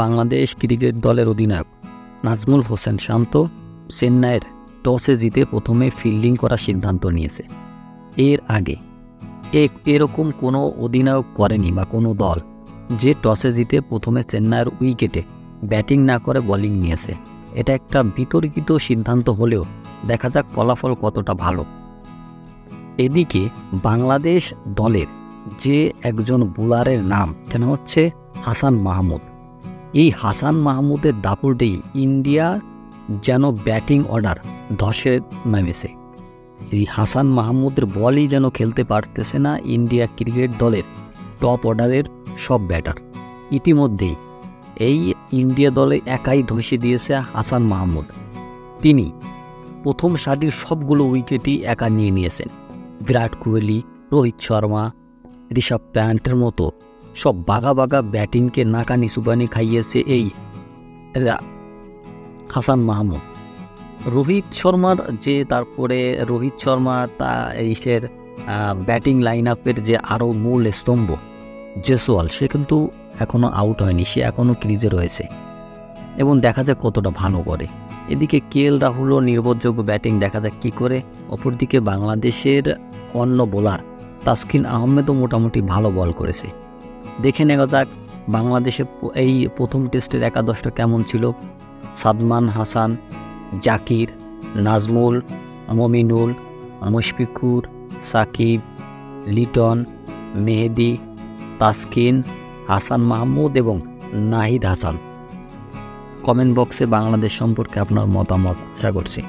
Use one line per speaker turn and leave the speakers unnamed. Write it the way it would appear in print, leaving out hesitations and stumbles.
Bangladesh cricket দলের অধিনায়ক নাজমুল হোসেন শান্ত চেন্নাইয়ের টসে জিতে প্রথমে ফিল্ডিং করার সিদ্ধান্ত নিয়েছে। এর আগে এরকম কোনো অধিনায়ক করেনি বা কোনো দল যে টসে জিতে প্রথমে চেন্নাইয়ের উইকেটে ব্যাটিং না করে বোলিং নিয়েছে। এটা একটা বিতর্কিত সিদ্ধান্ত হলেও দেখা যাক ফলাফল কতটা ভালো। এদিকে বাংলাদেশ দলের যে একজন বোলারের নাম সেটা হচ্ছে হাসান মাহমুদ। এই হাসান মাহমুদের দাপটেই ইন্ডিয়ার যেন ব্যাটিং অর্ডার ধসে নেমেছে। এই হাসান মাহমুদের বলই যেন খেলতে পারতেছে না ইন্ডিয়া ক্রিকেট দলের টপ অর্ডারের সব ব্যাটার। ইতিমধ্যেই এই ইন্ডিয়া দলে একাই ধসে দিয়েছে হাসান মাহমুদ। তিনি প্রথম সারির সবগুলো উইকেটই একা নিয়ে নিয়েছেন। বিরাট কোহলি, রোহিত শর্মা, ঋষভ প্যান্টের মতো সব বাঘা বাঘা ব্যাটিংকে নাকানি সুবানি খাইয়েছে এই হাসান মাহমুদ। রোহিত শর্মার রোহিত শর্মা এইসের ব্যাটিং লাইন আপের যে আরও মূল স্তম্ভ জেসওয়াল, সে কিন্তু এখনও আউট হয়নি, সে এখনও ক্রিজে রয়েছে এবং দেখা যাক কতটা ভালো করে। এদিকে কেএল রাহুলও নির্ভরযোগ্য ব্যাটিং, দেখা যাক কী করে। অপরদিকে বাংলাদেশের অন্য বোলার তাসকিন আহমেদও মোটামুটি ভালো বল করেছে। দেখে নেওয়া যাক বাংলাদেশের এই প্রথম টেস্টের একাদশটা কেমন ছিল। সাদমান হাসান, জাকির, নাজমুল, মমিনুল, মুশফিকুর, সাকিব, লিটন, মেহেদি, তাসকিন, হাসান মাহমুদ এবং নাহিদ হাসান। কমেন্ট বক্সে বাংলাদেশ সম্পর্কে আপনার মতামত আশা করছি।